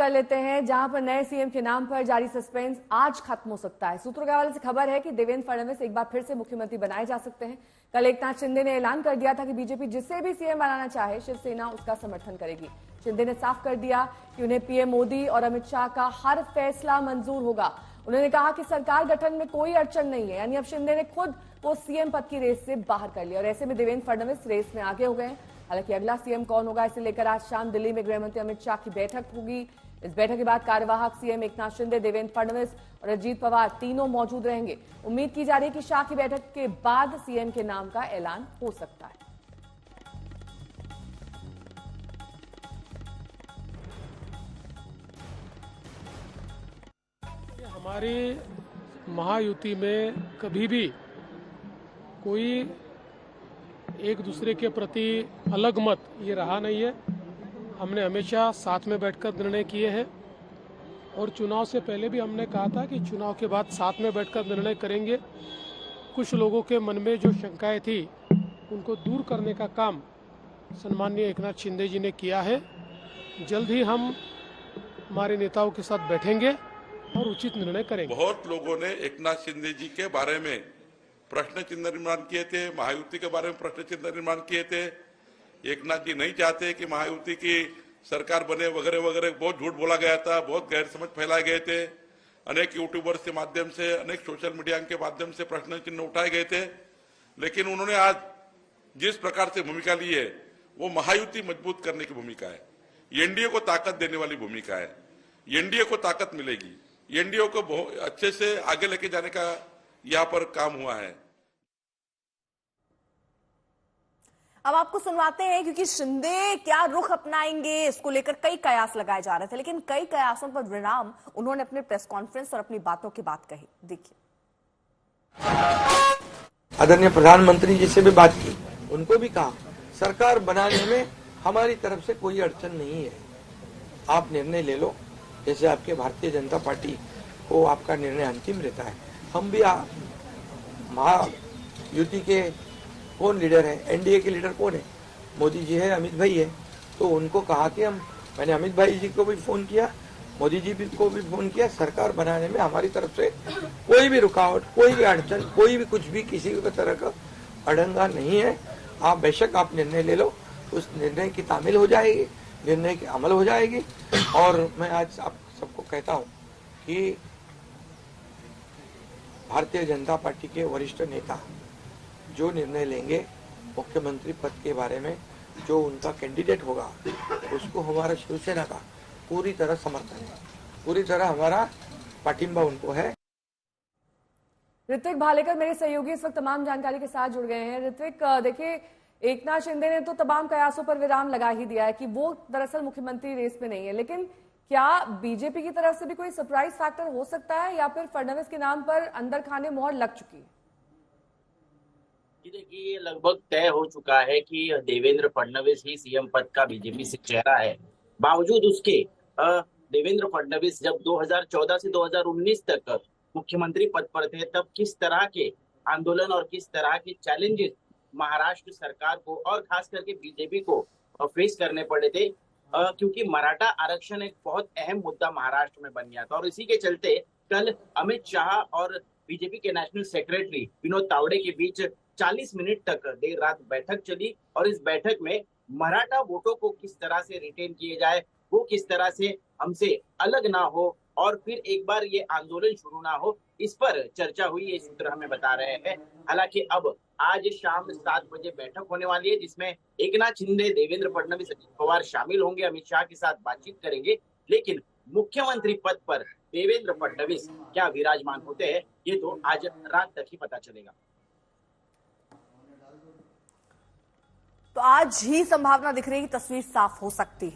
कर लेते हैं, जहां पर नए सीएम के नाम पर जारी सस्पेंस आज खत्म हो सकता है। सूत्रों के हवाले से खबर है कि देवेंद्र फडणवीस एक बार फिर से मुख्यमंत्री बनाए जा सकते हैं। कल एकनाथ शिंदे ने ऐलान कर दिया था कि बीजेपी जिसे भी सीएम बनाना चाहे शिवसेना उसका समर्थन करेगी। शिंदे ने साफ कर दिया कि उन्हें पीएम मोदी और अमित शाह का हर फैसला मंजूर होगा। उन्होंने कहा कि सरकार गठन में कोई अड़चन नहीं है, यानी अब शिंदे ने खुद को सीएम पद की रेस से बाहर कर लिया और ऐसे में देवेंद्र फडणवीस रेस में आगे हो गए हैं। हालांकि अगला सीएम कौन होगा, इसे लेकर आज शाम दिल्ली में गृह मंत्री अमित शाह की बैठक होगी। इस बैठक के बाद कार्यवाहक सीएम एकनाथ शिंदे, देवेंद्र फडणवीस और अजीत पवार तीनों मौजूद रहेंगे। उम्मीद की जा रही है कि शाह की बैठक के बाद सीएम के नाम का ऐलान हो सकता है। हमारी महायुति में कभी भी कोई एक दूसरे के प्रति अलग मत ये रहा नहीं है। हमने हमेशा साथ में बैठकर निर्णय किए हैं और चुनाव से पहले भी हमने कहा था कि चुनाव के बाद साथ में बैठकर निर्णय करेंगे। कुछ लोगों के मन में जो शंकाएं थी उनको दूर करने का काम सम्माननीय एकनाथ शिंदे जी ने किया है। जल्द ही हम हमारे नेताओं के साथ बैठेंगे और उचित निर्णय करेंगे। बहुत लोगों ने एकनाथ शिंदे जी के बारे में प्रश्न चिन्ह निर्माण किए थे, महायुति के बारे में प्रश्न चिन्ह निर्माण किए थे। एकनाथ जी नहीं चाहते कि महायुति की सरकार बने वगैरह वगैरह, बहुत झूठ बोला गया था, बहुत गैर समझ फैलाए गए थे। अनेक यूट्यूबर्स के माध्यम से, अनेक सोशल मीडिया के माध्यम से प्रश्न चिन्ह उठाए गए थे। लेकिन उन्होंने आज जिस प्रकार से भूमिका ली है वो महायुति मजबूत करने की भूमिका है, एनडीए को ताकत देने वाली भूमिका है। एनडीए को ताकत मिलेगी, एनडीए को अच्छे से आगे लेके जाने का यहाँ पर काम हुआ है। अब आपको सुनवाते हैं, क्योंकि शिंदे क्या रुख अपनाएंगे इसको लेकर कई कयास लगाए जा रहे थे, लेकिन कई कयासों पर विराम उन्होंने अपने प्रेस कॉन्फ्रेंस और अपनी बातों की बात कही। देखिए, आदरणीय प्रधानमंत्री जी से भी बात की, उनको भी कहा सरकार बनाने में हमारी तरफ से कोई अड़चन नहीं है, आप निर्णय ले लो। जैसे आपके भारतीय जनता पार्टी को आपका निर्णय अंतिम रहता है, हम भी महायुति के कौन लीडर है, एनडीए के लीडर कौन है, मोदी जी है, अमित भाई है। तो उनको कहा कि मैंने अमित भाई जी को भी फोन किया, मोदी जी को भी फोन किया, सरकार बनाने में हमारी तरफ से कोई भी रुकावट, कोई भी अड़चन, कोई भी कुछ भी किसी भी तरह का अड़ंगा नहीं है। आप बेशक आप निर्णय ले लो, उस निर्णय की तामील हो जाएगी, निर्णय की अमल हो जाएगी। और मैं आज आप सबको कहता हूँ कि भारतीय जनता पार्टी के वरिष्ठ नेता जो निर्णय लेंगे मुख्यमंत्री पद के बारे में, जो उनका कैंडिडेट होगा उसको हमारा शिवसेना का पूरी तरह समर्थन है, पूरी तरह हमारा पाठिंबा उनको है। ऋत्विक भालेकर मेरे सहयोगी इस वक्त तमाम जानकारी के साथ जुड़ गए हैं। ऋत्विक, देखिए एकनाथ शिंदे ने तो तमाम कयासों पर विराम लगा ही दिया है कि वो दरअसल मुख्यमंत्री रेस में नहीं है, लेकिन क्या बीजेपी की तरफ से भी कोई सरप्राइज फैक्टर हो सकता है या फिर फडणवीस के नाम पर अंदर खाने मोहर लग चुकी है? देखिए, ये लगभग तय हो चुका है कि देवेंद्र फडणवीस ही सीएम पद का बीजेपी से चेहरा है। बावजूद उसके देवेंद्र फडणवीस जब 2014 से 2019 तक मुख्यमंत्री पद पर थे, तब किस तरह के आंदोलन और किस तरह के चैलेंजेस महाराष्ट्र सरकार को और खास करके बीजेपी को फेस करने पड़े थे, क्योंकि मराठा आरक्षण एक बहुत अहम मुद्दा महाराष्ट्र में बन गया था। और इसी के चलते कल अमित शाह और बीजेपी के नेशनल सेक्रेटरी विनोद तावड़े के बीच 40 मिनट तक देर रात बैठक चली और इस बैठक में मराठा वोटों को किस तरह से रिटेन किए जाए, वो किस तरह से हमसे अलग ना हो और फिर एक बार ये आंदोलन शुरू ना हो, इस पर चर्चा हुई, ये सूत्र हमें बता रहे हैं। हालांकि अब आज शाम 7 बजे बैठक होने वाली है, जिसमें एकनाथ शिंदे, देवेंद्र फडणवीस, अजित पवार शामिल होंगे, अमित शाह के साथ बातचीत करेंगे। लेकिन मुख्यमंत्री पद पर देवेंद्र फडणवीस क्या विराजमान होते हैं, ये तो आज रात तक ही पता चलेगा। तो आज ही संभावना दिख रही है कि तस्वीर साफ हो सकती है।